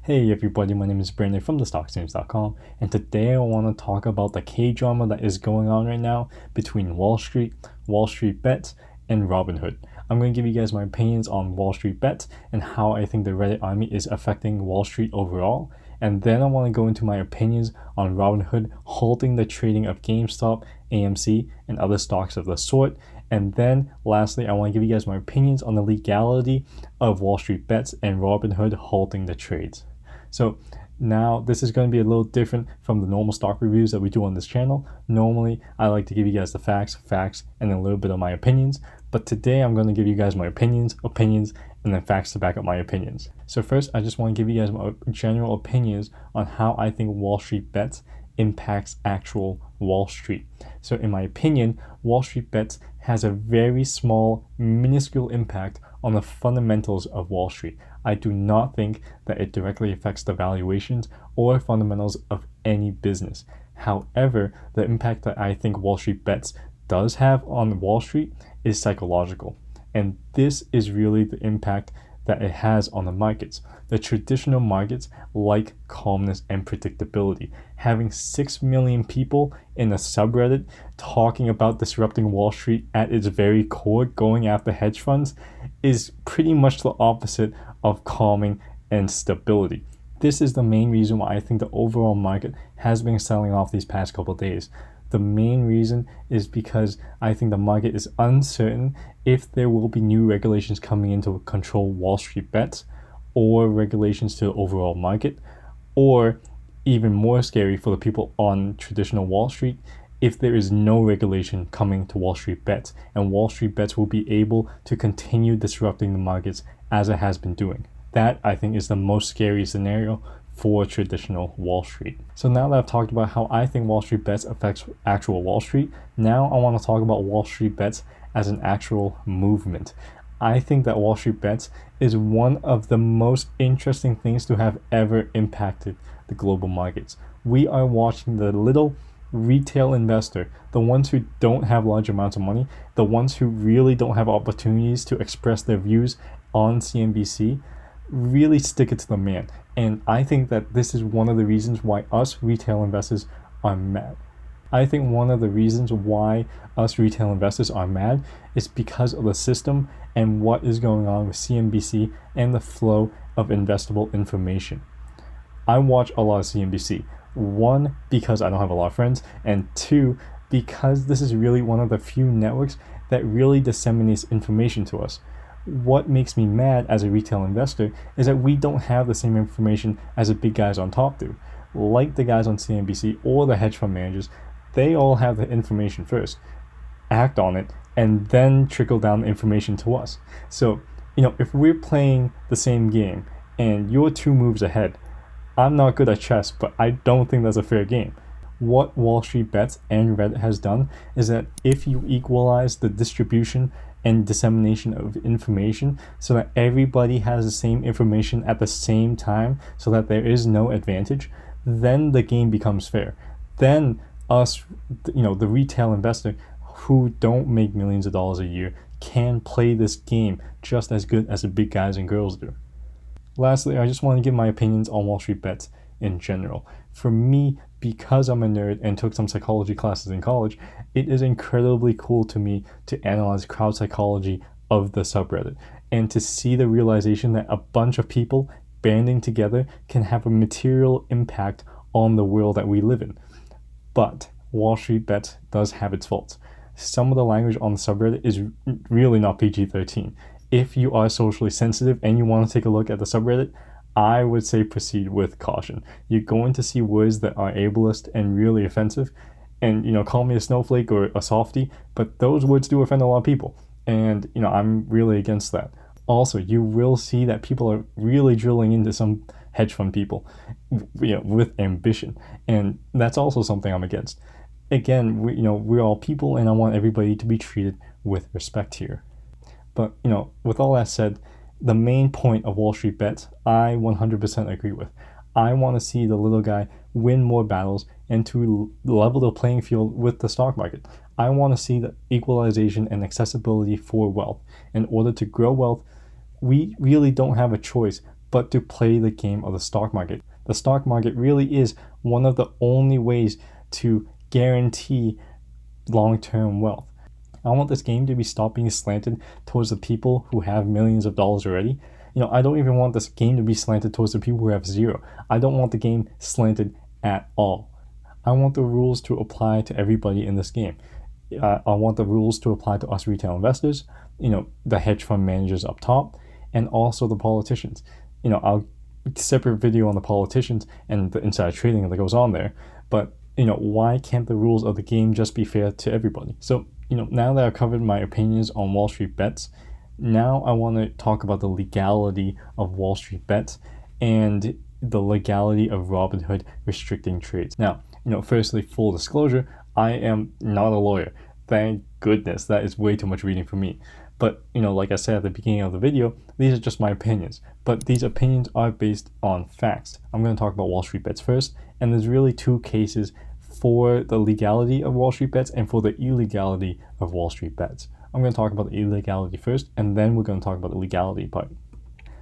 Hey everybody, my name is Brandon from thestockstreams.com, and today I want to talk about the K-drama that is going on right now between Wall Street, Wallstreetbets, and Robinhood. I'm going to give you guys my opinions on Wallstreetbets and how I think the Reddit army is affecting Wall Street overall. And then I want to go into my opinions on Robinhood halting the trading of GameStop, AMC, and other stocks of the sort. And then lastly, I want to give you guys my opinions on the legality of Wallstreetbets and Robinhood halting the trades. So now this is going to be a little different from the normal stock reviews that we do on this channel. Normally, I like to give you guys the facts, and a little bit of my opinions. But today I'm going to give you guys my opinions, and then facts to back up my opinions. So first, I just want to give you guys my general opinions on how I think Wallstreetbets impacts actual Wall Street. So in my opinion, Wallstreetbets has a very small, minuscule impact on the fundamentals of Wall Street. I do not think that it directly affects the valuations or fundamentals of any business. However, the impact that I think Wallstreetbets does have on Wall Street is psychological. And this is really the impact that it has on the markets. The traditional markets like calmness and predictability. Having 6 million people in a subreddit talking about disrupting Wall Street at its very core, going after hedge funds, is pretty much the opposite of calming and stability. This is the main reason why I think the overall market has been selling off these past couple of days. The main reason is because I think the market is uncertain if there will be new regulations coming in to control Wallstreetbets, or regulations to the overall market, or even more scary for the people on traditional Wall Street, if there is no regulation coming to Wallstreetbets, and Wallstreetbets will be able to continue disrupting the markets as it has been doing. That, I think, is the most scary scenario for traditional Wall Street. So now that I've talked about how I think Wallstreetbets affects actual Wall Street, now I want to talk about Wallstreetbets as an actual movement. I think that Wallstreetbets is one of the most interesting things to have ever impacted the global markets. We are watching the little retail investor, the ones who don't have large amounts of money, the ones who really don't have opportunities to express their views on CNBC, really stick it to the man. And I think that this is one of the reasons why us retail investors are mad. I think one of the reasons why us retail investors are mad is because of the system and what is going on with CNBC and the flow of investable information. I watch a lot of CNBC. One, because I don't have a lot of friends, and two, because this is really one of the few networks that really disseminates information to us. What makes me mad as a retail investor is that we don't have the same information as the big guys on top do. Like the guys on CNBC or the hedge fund managers, they all have the information first, act on it, and then trickle down the information to us. So, if we're playing the same game and you're 2 moves ahead, I'm not good at chess, but I don't think that's a fair game. What Wallstreetbets and Reddit has done is that if you equalize the distribution and dissemination of information so that everybody has the same information at the same time so that there is no advantage, then the game becomes fair. Then us, the retail investor who don't make millions of dollars a year can play this game just as good as the big guys and girls do. Lastly, I just want to give my opinions on Wallstreetbets in general. For me, because I'm a nerd and took some psychology classes in college, it is incredibly cool to me to analyze crowd psychology of the subreddit and to see the realization that a bunch of people banding together can have a material impact on the world that we live in. But Wallstreetbets does have its faults. Some of the language on the subreddit is really not PG-13. If you are socially sensitive and you want to take a look at the subreddit, I would say proceed with caution. You're going to see words that are ableist and really offensive, and call me a snowflake or a softie, but those words do offend a lot of people, and I'm really against that. Also, you will see that people are really drilling into some hedge fund people with ambition, and that's also something I'm against. Again, we're all people, and I want everybody to be treated with respect here. But with all that said, the main point of Wallstreetbets, I 100% agree with. I want to see the little guy win more battles and to level the playing field with the stock market. I want to see the equalization and accessibility for wealth. In order to grow wealth, we really don't have a choice but to play the game of the stock market. The stock market really is one of the only ways to guarantee long-term wealth. I want this game to be stopped being slanted towards the people who have millions of dollars already. I don't even want this game to be slanted towards the people who have zero. I don't want the game slanted at all. I want the rules to apply to everybody in this game. I want the rules to apply to us retail investors, the hedge fund managers up top, and also the politicians. I'll separate video on the politicians and the insider trading that goes on there, but why can't the rules of the game just be fair to everybody? So now that I've covered my opinions on Wallstreetbets, now I want to talk about the legality of Wallstreetbets and the legality of Robinhood restricting trades. Now, firstly, full disclosure, I am not a lawyer. Thank goodness. That is way too much reading for me. But, like I said at the beginning of the video, these are just my opinions. But these opinions are based on facts. I'm going to talk about Wallstreetbets first, and there's really two cases for the legality of Wallstreetbets and for the illegality of Wallstreetbets. I'm going to talk about the illegality first, and then we're going to talk about the legality part.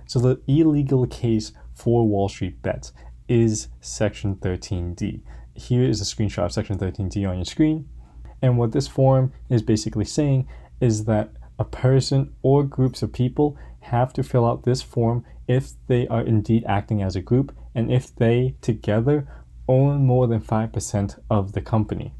So the illegal case for Wallstreetbets is Section 13D. Here is a screenshot of Section 13D on your screen. And what this form is basically saying is that a person or groups of people have to fill out this form if they are indeed acting as a group and if they together own more than 5% of the company.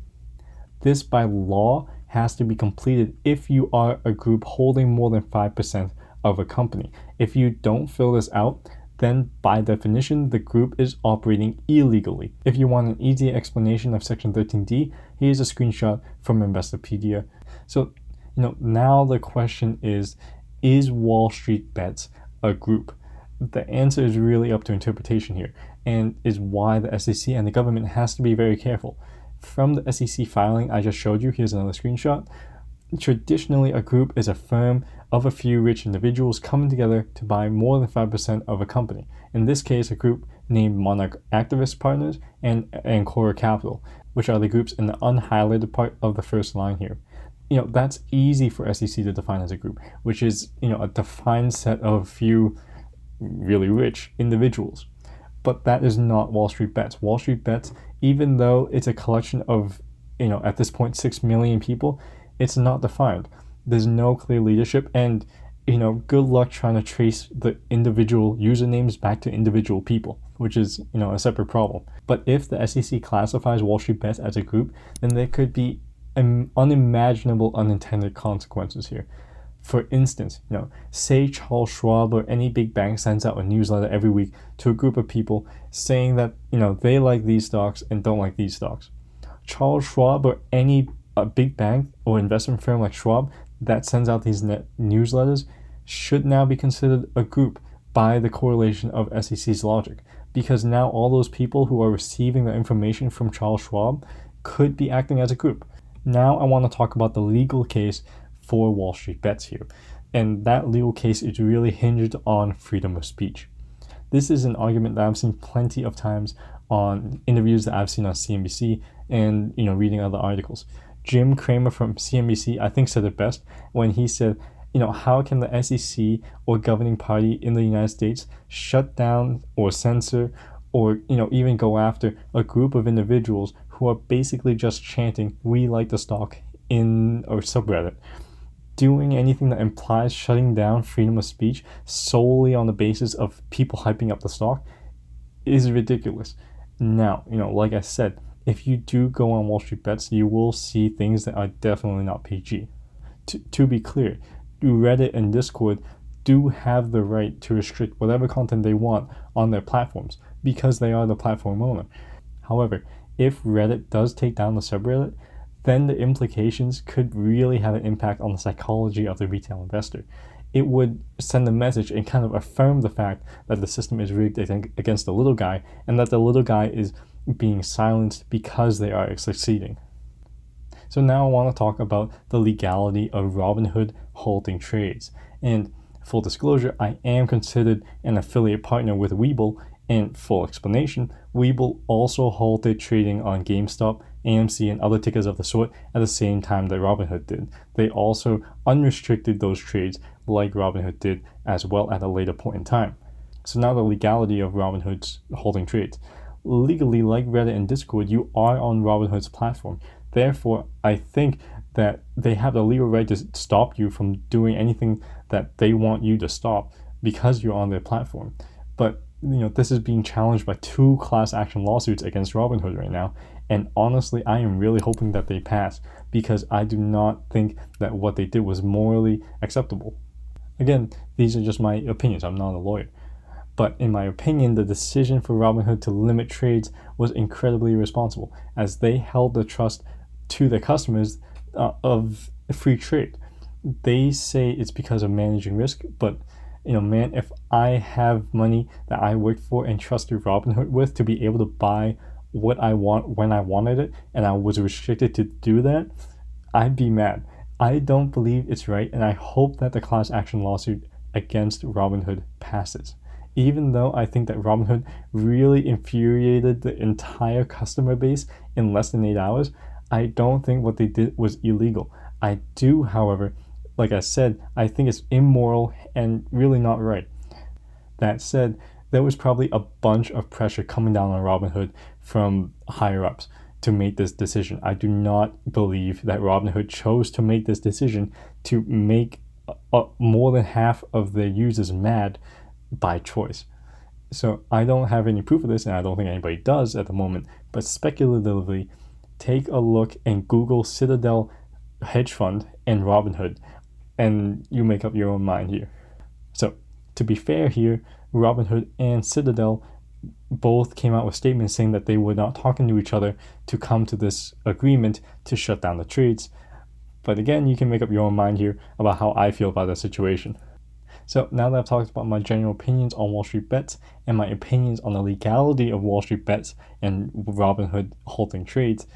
This by law has to be completed if you are a group holding more than 5% of a company. If you don't fill this out, then by definition, the group is operating illegally. If you want an easy explanation of Section 13D, here's a screenshot from Investopedia. So, now the question is Wallstreetbets a group? The answer is really up to interpretation here, and is why the SEC and the government has to be very careful. From the SEC filing I just showed you, here's another screenshot. Traditionally, a group is a firm of a few rich individuals coming together to buy more than 5% of a company. In this case, a group named Monarch Activist Partners and Ancora Capital, which are the groups in the unhighlighted part of the first line here. That's easy for SEC to define as a group, which is, a defined set of a few really rich individuals. But that is not Wallstreetbets. Wallstreetbets, even though it's a collection of, at this point, 6 million people, it's not defined. There's no clear leadership, and, good luck trying to trace the individual usernames back to individual people, which is, a separate problem. But if the SEC classifies Wallstreetbets as a group, then there could be unimaginable unintended consequences here. For instance, say Charles Schwab or any big bank sends out a newsletter every week to a group of people saying that, they like these stocks and don't like these stocks. Charles Schwab or any big bank or investment firm like Schwab that sends out these newsletters should now be considered a group by the correlation of SEC's logic, because now all those people who are receiving the information from Charles Schwab could be acting as a group. Now I want to talk about the legal case for Wallstreetbets here, and that legal case is really hinged on freedom of speech. This is an argument that I've seen plenty of times on interviews that I've seen on CNBC and reading other articles. Jim Cramer from CNBC, I think, said it best when he said, how can the SEC or governing party in the United States shut down or censor or even go after a group of individuals who are basically just chanting, "We like the stock" in a subreddit? Doing anything that implies shutting down freedom of speech solely on the basis of people hyping up the stock is ridiculous. Now, like I said, if you do go on Wallstreetbets, you will see things that are definitely not PG. To be clear, Reddit and Discord do have the right to restrict whatever content they want on their platforms because they are the platform owner. However, if Reddit does take down the subreddit, then the implications could really have an impact on the psychology of the retail investor. It would send a message and kind of affirm the fact that the system is rigged against the little guy and that the little guy is being silenced because they are succeeding. So now I want to talk about the legality of Robinhood halting trades. And full disclosure, I am considered an affiliate partner with Webull, and full explanation, Webull also halted trading on GameStop, AMC, and other tickers of the sort at the same time that Robinhood did. They also unrestricted those trades like Robinhood did as well at a later point in time. So now the legality of Robinhood's holding trades. Legally, like Reddit and Discord, you are on Robinhood's platform. Therefore, I think that they have the legal right to stop you from doing anything that they want you to stop because you're on their platform. But this is being challenged by 2 class action lawsuits against Robinhood right now, and honestly, I am really hoping that they pass because I do not think that what they did was morally acceptable. Again, these are just my opinions. I'm not a lawyer. But in my opinion, the decision for Robinhood to limit trades was incredibly irresponsible, as they held the trust to their customers of free trade. They say it's because of managing risk, but man, if I have money that I worked for and trusted Robinhood with to be able to buy what I want when I wanted it, and I was restricted to do that, I'd be mad. I don't believe it's right, and I hope that the class action lawsuit against Robinhood passes. Even though I think that Robinhood really infuriated the entire customer base in less than 8 hours, I don't think what they did was illegal. I do, however, like I said, I think it's immoral and really not right. That said, there was probably a bunch of pressure coming down on Robinhood from higher ups to make this decision. I do not believe that Robinhood chose to make this decision to make more than half of their users mad by choice. So I don't have any proof of this, and I don't think anybody does at the moment, but speculatively, take a look and Google Citadel hedge fund and Robinhood, and you make up your own mind here. So to be fair here, Robinhood and Citadel both came out with statements saying that they were not talking to each other to come to this agreement to shut down the trades. But again, you can make up your own mind here about how I feel about the situation. So now that I've talked about my general opinions on Wallstreetbets and my opinions on the legality of Wallstreetbets and Robinhood halting trades,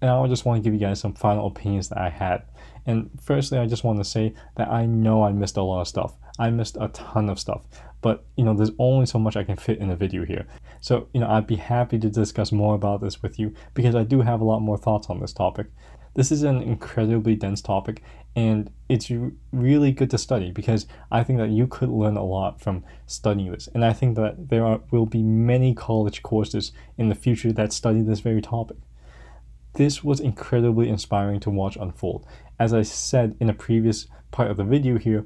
now I just want to give you guys some final opinions that I had. And firstly, I just want to say that I know I missed a lot of stuff. I missed a ton of stuff, but there's only so much I can fit in a video here. So I'd be happy to discuss more about this with you because I do have a lot more thoughts on this topic. This is an incredibly dense topic, and it's really good to study because I think that you could learn a lot from studying this. And I think that there will be many college courses in the future that study this very topic. This was incredibly inspiring to watch unfold. As I said in a previous part of the video here,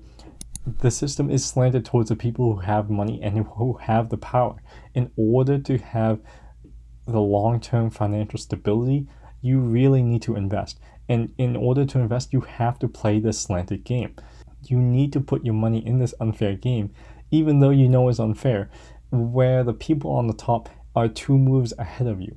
the system is slanted towards the people who have money and who have the power. In order to have the long-term financial stability, you really need to invest. And in order to invest, you have to play this slanted game. You need to put your money in this unfair game, even though you know it's unfair, where the people on the top are 2 moves ahead of you.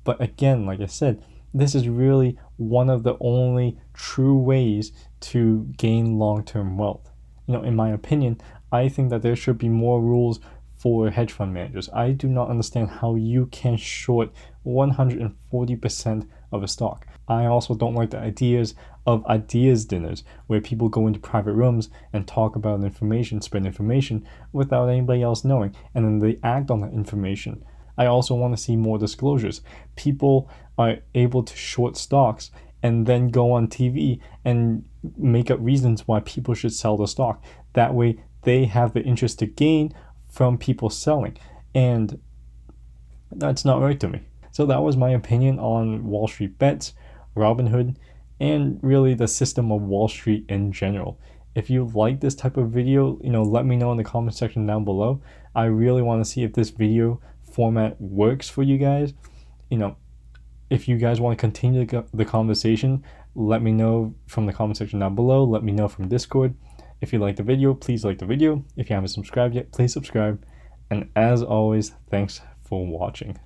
But again, like I said, this is really one of the only true ways to gain long-term wealth. In my opinion, I think that there should be more rules for hedge fund managers. I do not understand how you can short 140% of a stock. I also don't like the ideas of ideas dinners where people go into private rooms and talk about information, spread information without anybody else knowing, and then they act on that information. I also want to see more disclosures. People are able to short stocks and then go on TV and make up reasons why people should sell the stock. That way they have the interest to gain from people selling, and that's not right to me. So that was my opinion on Wallstreetbets, Robinhood, and really the system of Wall Street in general. If you like this type of video, let me know in the comment section down below. I really want to see if this video format works for you guys. If you guys want to continue the conversation, let me know from the comment section down below. Let me know from Discord. If you like the video, please like the video. If you haven't subscribed yet, please subscribe. And as always, thanks for watching.